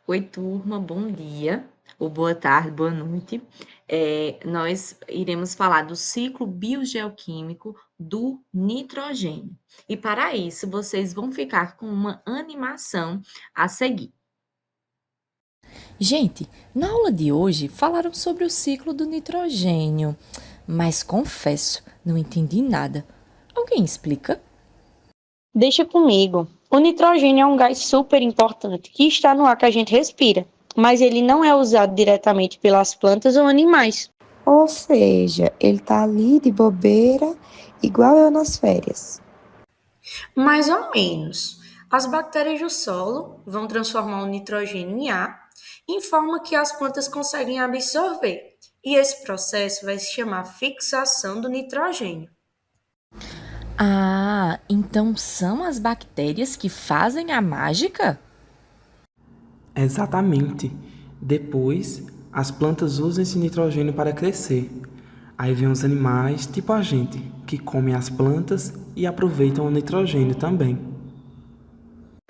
Oi, turma, bom dia, ou boa tarde, boa noite. Nós iremos falar do ciclo biogeoquímico do nitrogênio. E para isso, vocês vão ficar com uma animação a seguir. Gente, na aula de hoje falaram sobre o ciclo do nitrogênio, mas confesso, não entendi nada. Alguém explica? Deixa comigo. O nitrogênio é um gás super importante que está no ar que a gente respira, mas ele não é usado diretamente pelas plantas ou animais. Ou seja, ele tá ali de bobeira, igual eu nas férias. Mais ou menos. As bactérias do solo vão transformar o nitrogênio em ar, em forma que as plantas conseguem absorver. E esse processo vai se chamar fixação do nitrogênio. Ah, então são as bactérias que fazem a mágica? Exatamente. Depois, as plantas usam esse nitrogênio para crescer. Aí vem os animais, tipo a gente, que comem as plantas e aproveitam o nitrogênio também.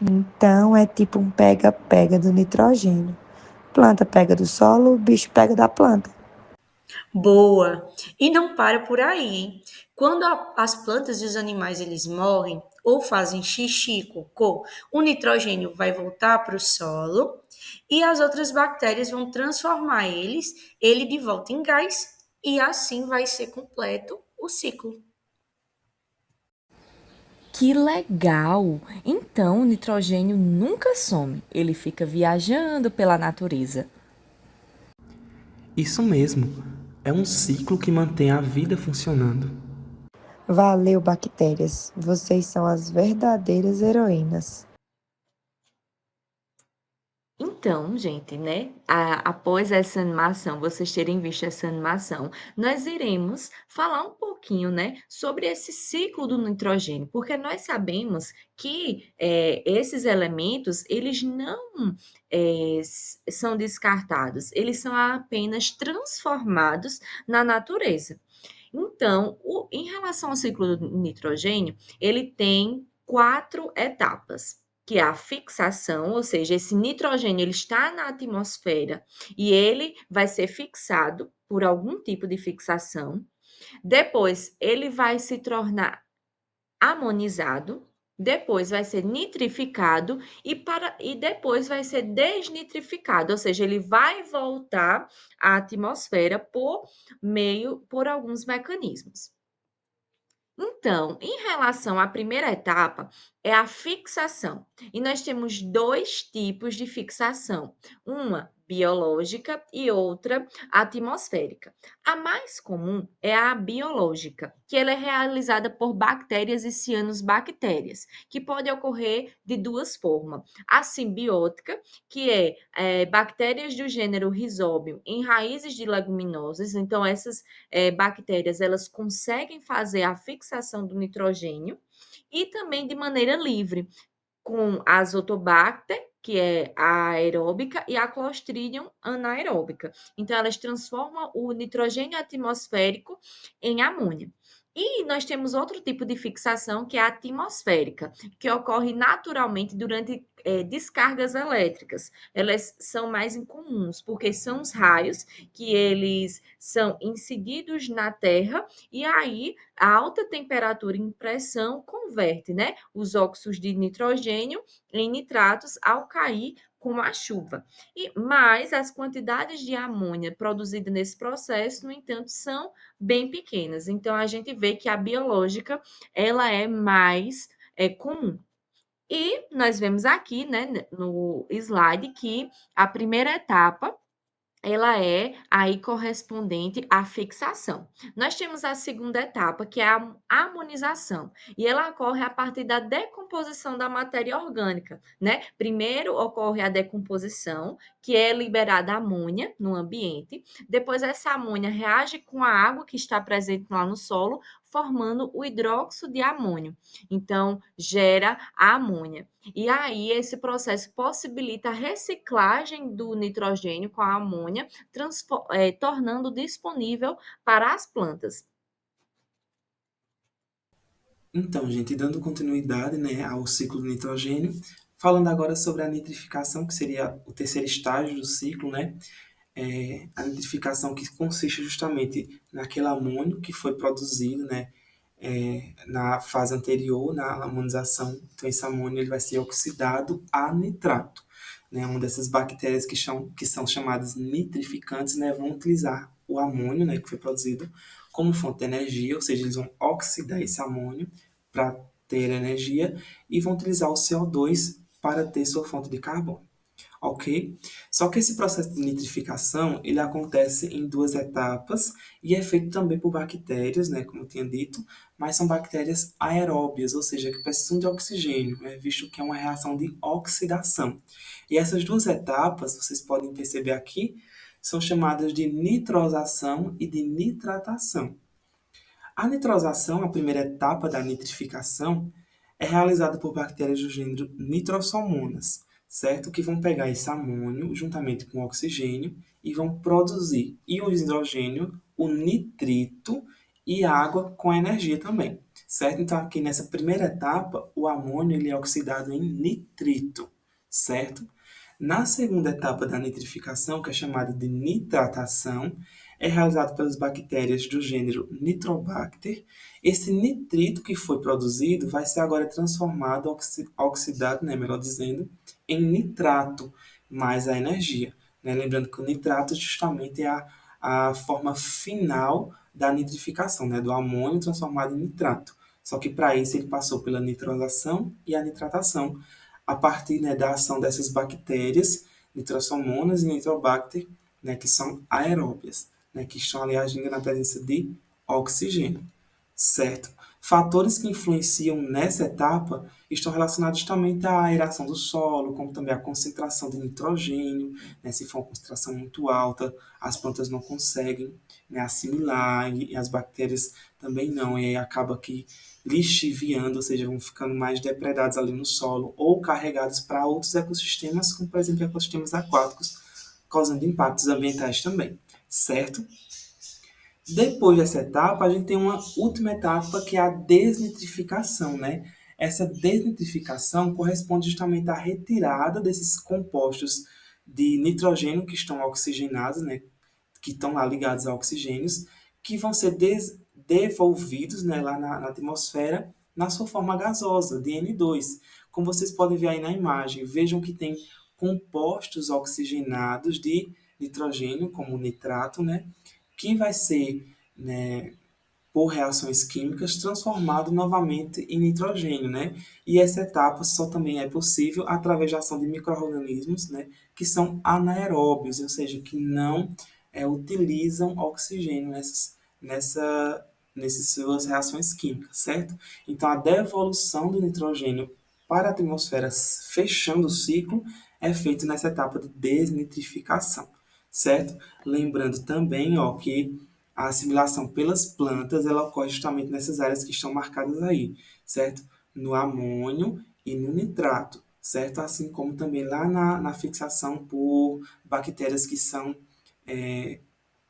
Então é tipo um pega-pega do nitrogênio. Planta pega do solo, o bicho pega da planta. Boa! E não para por aí, hein? Quando as plantas e os animais eles morrem ou fazem xixi, cocô, o nitrogênio vai voltar para o solo e as outras bactérias vão transformar ele de volta em gás e assim vai ser completo o ciclo. Que legal! Então o nitrogênio nunca some, ele fica viajando pela natureza. Isso mesmo, é um ciclo que mantém a vida funcionando. Valeu, bactérias. Vocês são as verdadeiras heroínas. Então, gente, né, após essa animação, vocês terem visto essa animação, nós iremos falar um pouquinho, né, sobre esse ciclo do nitrogênio, porque nós sabemos que esses elementos, eles não são descartados, eles são apenas transformados na natureza. Então, em relação ao ciclo do nitrogênio, ele tem 4 etapas, que é a fixação, ou seja, esse nitrogênio ele está na atmosfera e ele vai ser fixado por algum tipo de fixação. Depois, ele vai se tornar amonizado, depois vai ser nitrificado e depois vai ser desnitrificado, ou seja, ele vai voltar à atmosfera por alguns mecanismos. Então, em relação à primeira etapa, é a fixação. E nós temos dois tipos de fixação: uma biológica e outra atmosférica. A mais comum é a biológica, que ela é realizada por bactérias e cianobactérias, que pode ocorrer de duas formas: a simbiótica, que é bactérias do gênero Rhizobium em raízes de leguminosas, então essas bactérias elas conseguem fazer a fixação do nitrogênio e também de maneira livre, com a Azotobacter, que é a aeróbica, e a Clostridium anaeróbica. Então, elas transformam o nitrogênio atmosférico em amônia. E nós temos outro tipo de fixação, que é a atmosférica, que ocorre naturalmente durante descargas elétricas. Elas são mais incomuns, porque são os raios que eles são incididos na Terra, e aí a alta temperatura e pressão converte, né, os óxidos de nitrogênio em nitratos ao cair com a chuva. Mas as quantidades de amônia produzidas nesse processo, no entanto, são bem pequenas. Então a gente vê que a biológica ela é mais comum. E nós vemos aqui, né, no slide, que a primeira etapa ela é aí correspondente à fixação. Nós temos a segunda etapa, que é a amonização, e ela ocorre a partir da decomposição da matéria orgânica, né? Primeiro ocorre a decomposição, que é liberada amônia no ambiente, depois essa amônia reage com a água que está presente lá no solo, formando o hidróxido de amônio. Então, gera a amônia. E aí, esse processo possibilita a reciclagem do nitrogênio com a amônia, tornando disponível para as plantas. Então, gente, dando continuidade, né, ao ciclo do nitrogênio, Falando agora sobre a nitrificação, que seria o terceiro estágio do ciclo, né? A nitrificação que consiste justamente naquele amônio que foi produzido, né, na fase anterior, na amonização. Então, esse amônio ele vai ser oxidado a nitrato. Né? Uma dessas bactérias que são chamadas nitrificantes, né, vão utilizar o amônio, né, que foi produzido, como fonte de energia, ou seja, eles vão oxidar esse amônio para ter energia e vão utilizar o CO2 para ter sua fonte de carbono. Ok? Só que esse processo de nitrificação, ele acontece em duas etapas e é feito também por bactérias, né, como eu tinha dito, mas são bactérias aeróbias, ou seja, que precisam de oxigênio, né, visto que é uma reação de oxidação. E essas duas etapas, vocês podem perceber aqui, são chamadas de nitrosação e de nitratação. A nitrosação, a primeira etapa da nitrificação, é realizada por bactérias do gênero Nitrosomonas, certo? Que vão pegar esse amônio juntamente com o oxigênio e vão produzir íons de hidrogênio, o nitrito e água com energia também, certo? Então, aqui nessa primeira etapa, o amônio ele é oxidado em nitrito, certo? Na segunda etapa da nitrificação, que é chamada de nitratação, é realizado pelas bactérias do gênero Nitrobacter. Esse nitrito que foi produzido vai ser agora transformado, oxidado, né, melhor dizendo, em nitrato, mais a energia. Né? Lembrando que o nitrato justamente é a forma final da nitrificação, né, do amônio transformado em nitrato. Só que para isso ele passou pela nitrosação e a nitratação, a partir, né, da ação dessas bactérias, Nitrosomonas e Nitrobacter, né, que são aeróbias, né, que estão ali agindo na presença de oxigênio, certo? Fatores que influenciam nessa etapa estão relacionados justamente à aeração do solo, como também à concentração de nitrogênio, né, se for uma concentração muito alta, as plantas não conseguem, né, assimilar e as bactérias também não, e aí acaba que lixiviando, ou seja, vão ficando mais depredados ali no solo ou carregados para outros ecossistemas, como por exemplo ecossistemas aquáticos, causando impactos ambientais também, certo? Depois dessa etapa, a gente tem uma última etapa que é a desnitrificação, né? Essa desnitrificação corresponde justamente à retirada desses compostos de nitrogênio que estão oxigenados, né? Que estão lá ligados a oxigênios, que vão ser devolvidos, né, lá na atmosfera na sua forma gasosa, de N2. Como vocês podem ver aí na imagem, vejam que tem compostos oxigenados de nitrogênio, como o nitrato, né, que vai ser, né, por reações químicas, transformado novamente em nitrogênio, né? E essa etapa só também é possível através da ação de micro-organismos, né, que são anaeróbios, ou seja, que não utilizam oxigênio nessas suas reações químicas, certo? Então, a devolução do nitrogênio para a atmosfera, fechando o ciclo, é feita nessa etapa de desnitrificação, certo? Lembrando também, ó, que a assimilação pelas plantas ela ocorre justamente nessas áreas que estão marcadas aí, certo? No amônio e no nitrato, certo? Assim como também lá na fixação por bactérias que são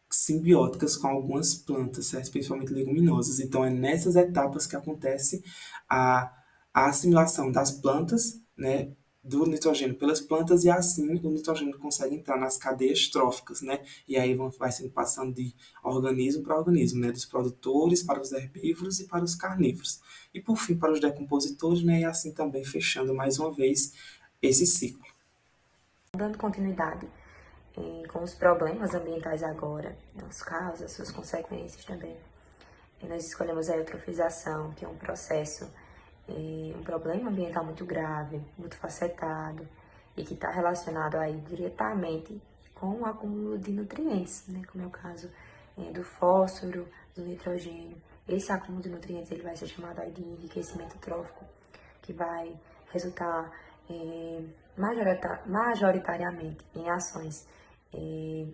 simbióticas com algumas plantas, certo? Principalmente leguminosas. Então, é nessas etapas que acontece a, a assimilação das plantas, né, do nitrogênio pelas plantas e assim o nitrogênio consegue entrar nas cadeias tróficas, né? E aí vai sendo passando de organismo para organismo, né? Dos produtores para os herbívoros e para os carnívoros. E por fim para os decompositores, né? E assim também fechando mais uma vez esse ciclo. Dando continuidade com os problemas ambientais agora, as causas, suas consequências também. E nós escolhemos a eutrofização, que é um processo, um problema ambiental muito grave, muito facetado, e que está relacionado aí diretamente com o acúmulo de nutrientes, né? Como é o caso do fósforo, do nitrogênio. Esse acúmulo de nutrientes ele vai ser chamado aí de enriquecimento trófico, que vai resultar majoritariamente em ações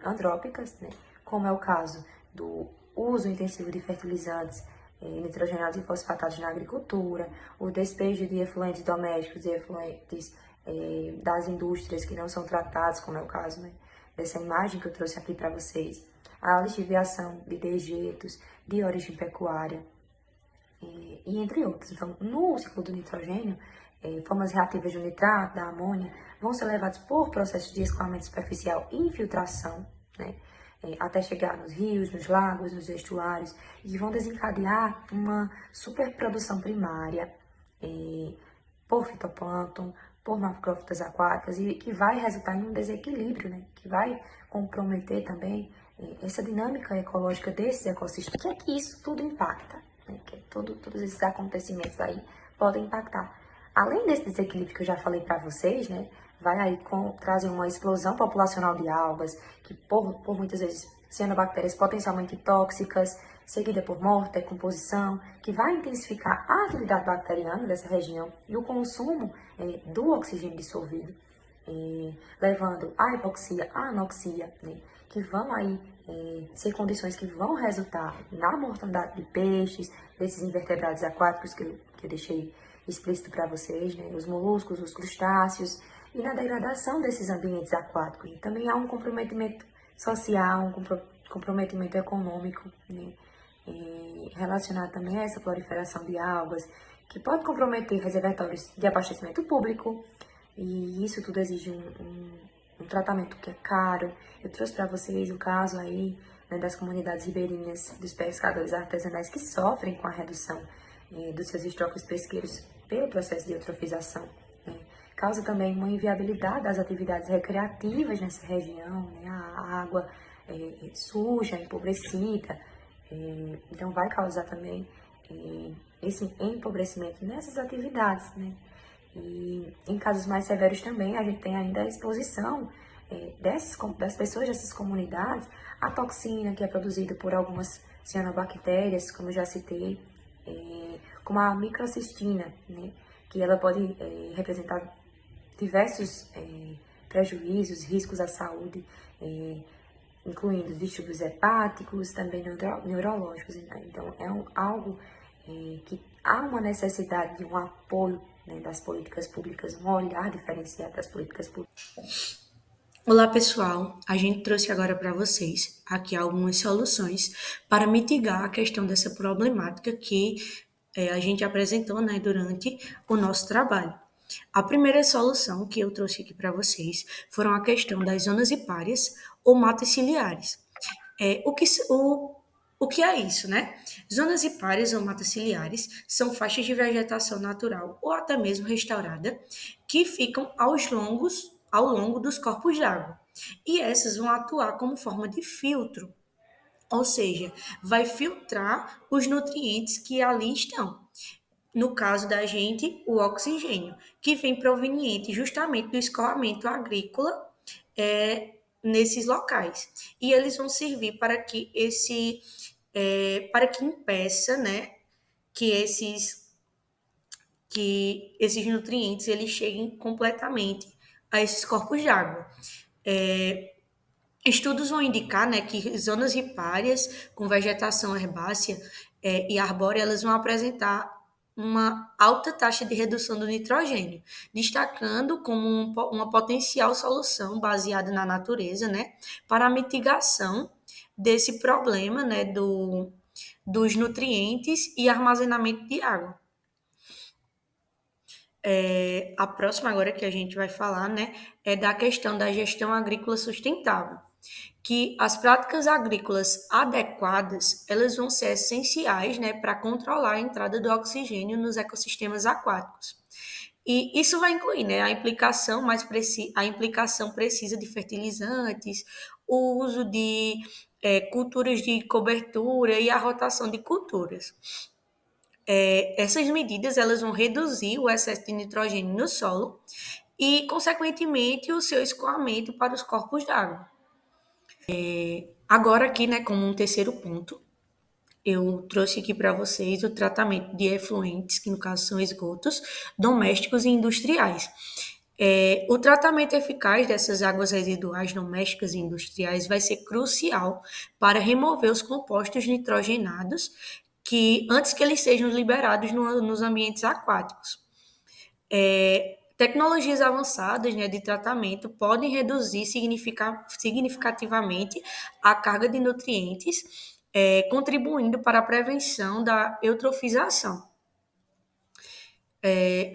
antrópicas, né? Como é o caso do uso intensivo de fertilizantes nitrogenados e fosfatados na agricultura, o despejo de efluentes domésticos e efluentes das indústrias que não são tratados, como é o caso, né, dessa imagem que eu trouxe aqui para vocês, a lixiviação de dejetos de origem pecuária, e entre outros. Então, no ciclo do nitrogênio, formas reativas do nitrato, da amônia, vão ser levados por processos de escoamento superficial e infiltração, né, até chegar nos rios, nos lagos, nos estuários, e vão desencadear uma superprodução primária por fitoplâncton, por macrófitas aquáticas, e que vai resultar em um desequilíbrio, né, que vai comprometer também essa dinâmica ecológica desses ecossistemas. O que é que isso tudo impacta? Né, que todos esses acontecimentos aí podem impactar. Além desse desequilíbrio que eu já falei para vocês, né, vai aí trazer uma explosão populacional de algas, que por muitas vezes cianobactérias potencialmente tóxicas, seguida por morte, decomposição, que vai intensificar a atividade bacteriana dessa região e o consumo do oxigênio dissolvido, levando à hipoxia, à anoxia, né, que vão aí ser condições que vão resultar na mortandade de peixes, desses invertebrados aquáticos que eu deixei explícito para vocês, né, os moluscos, os crustáceos, e na degradação desses ambientes aquáticos. E também há um comprometimento social, um comprometimento econômico, né, relacionado também a essa proliferação de algas, que pode comprometer reservatórios de abastecimento público, e isso tudo exige um tratamento que é caro. Eu trouxe para vocês o caso aí, né, das comunidades ribeirinhas, dos pescadores artesanais que sofrem com a redução dos seus estoques pesqueiros pelo processo de eutrofização. Né. Causa também uma inviabilidade das atividades recreativas nessa região, né, a água suja, empobrecida, então vai causar também esse empobrecimento nessas atividades, né. E em casos mais severos também, a gente tem ainda a exposição das pessoas dessas comunidades à toxina que é produzida por algumas cianobactérias, como eu já citei, como a microcistina, né, que ela pode representar diversos prejuízos, riscos à saúde, incluindo distúrbios hepáticos, também neurológicos. Então, é algo que há uma necessidade de um apoio, né, das políticas públicas, um olhar diferenciado das políticas públicas. Olá, pessoal. A gente trouxe agora para vocês aqui algumas soluções para mitigar a questão dessa problemática que a gente apresentou, né, durante o nosso trabalho. A primeira solução que eu trouxe aqui para vocês foram a questão das zonas ripárias ou matas ciliares. O que é isso, né? Zonas ripárias ou matas ciliares são faixas de vegetação natural ou até mesmo restaurada que ficam ao longo dos corpos d'água. E essas vão atuar como forma de filtro, ou seja, vai filtrar os nutrientes que ali estão. No caso da gente, o oxigênio, que vem proveniente justamente do escoamento agrícola nesses locais. E eles vão servir para que para que impeça, né, que esses nutrientes eles cheguem completamente a esses corpos de água. Estudos vão indicar, né, que zonas ripárias com vegetação herbácea e arbórea elas vão apresentar uma alta taxa de redução do nitrogênio, destacando como uma potencial solução baseada na natureza, né, para a mitigação desse problema, né, dos nutrientes e armazenamento de água. A próxima agora que a gente vai falar, né, é da questão da gestão agrícola sustentável, que as práticas agrícolas adequadas, elas vão ser essenciais, né, para controlar a entrada do oxigênio nos ecossistemas aquáticos. E isso vai incluir, né, a implicação precisa de fertilizantes, o uso de culturas de cobertura e a rotação de culturas. Essas medidas elas vão reduzir o excesso de nitrogênio no solo e, consequentemente, o seu escoamento para os corpos d'água. Agora aqui, né, como um terceiro ponto, eu trouxe aqui para vocês o tratamento de efluentes, que no caso são esgotos, domésticos e industriais. O tratamento eficaz dessas águas residuais domésticas e industriais vai ser crucial para remover os compostos nitrogenados que antes que eles sejam liberados nos ambientes aquáticos. Tecnologias avançadas, né, de tratamento podem reduzir significativamente a carga de nutrientes, contribuindo para a prevenção da eutrofização.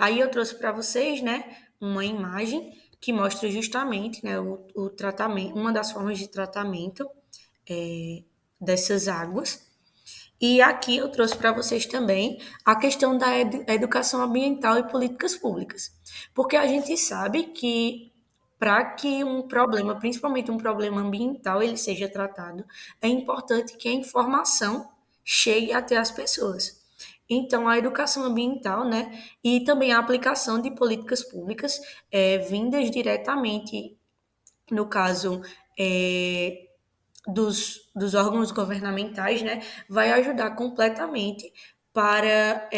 Aí eu trouxe para vocês, né, uma imagem que mostra justamente, né, o tratamento, uma das formas de tratamento dessas águas. E aqui eu trouxe para vocês também a questão da educação ambiental e políticas públicas. Porque a gente sabe que para que um problema, principalmente um problema ambiental, ele seja tratado, é importante que a informação chegue até as pessoas. Então, a educação ambiental, né, e também a aplicação de políticas públicas vindas diretamente, no caso, dos órgãos governamentais, né, vai ajudar completamente para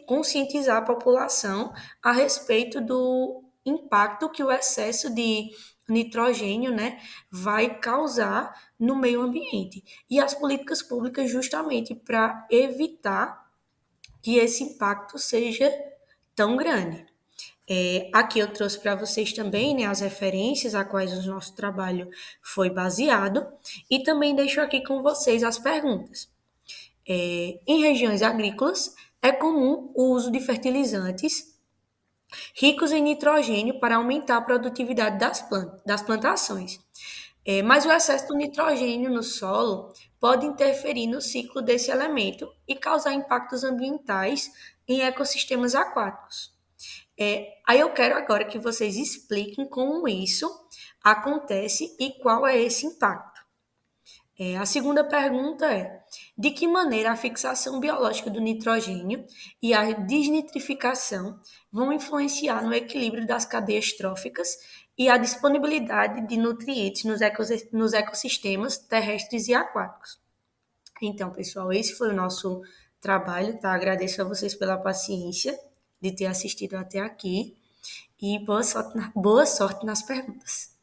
conscientizar a população a respeito do impacto que o excesso de nitrogênio, né, vai causar no meio ambiente. E as políticas públicas justamente para evitar que esse impacto seja tão grande. Aqui eu trouxe para vocês também, né, as referências a quais o nosso trabalho foi baseado e também deixo aqui com vocês as perguntas. Em regiões agrícolas, é comum o uso de fertilizantes ricos em nitrogênio para aumentar a produtividade das plantações. Mas o excesso do nitrogênio no solo pode interferir no ciclo desse elemento e causar impactos ambientais em ecossistemas aquáticos. Aí eu quero agora que vocês expliquem como isso acontece e qual é esse impacto. A segunda pergunta é: de que maneira a fixação biológica do nitrogênio e a desnitrificação vão influenciar no equilíbrio das cadeias tróficas e a disponibilidade de nutrientes nos ecossistemas terrestres e aquáticos? Então, pessoal, esse foi o nosso trabalho, tá? Agradeço a vocês pela paciência de ter assistido até aqui e boa sorte nas perguntas.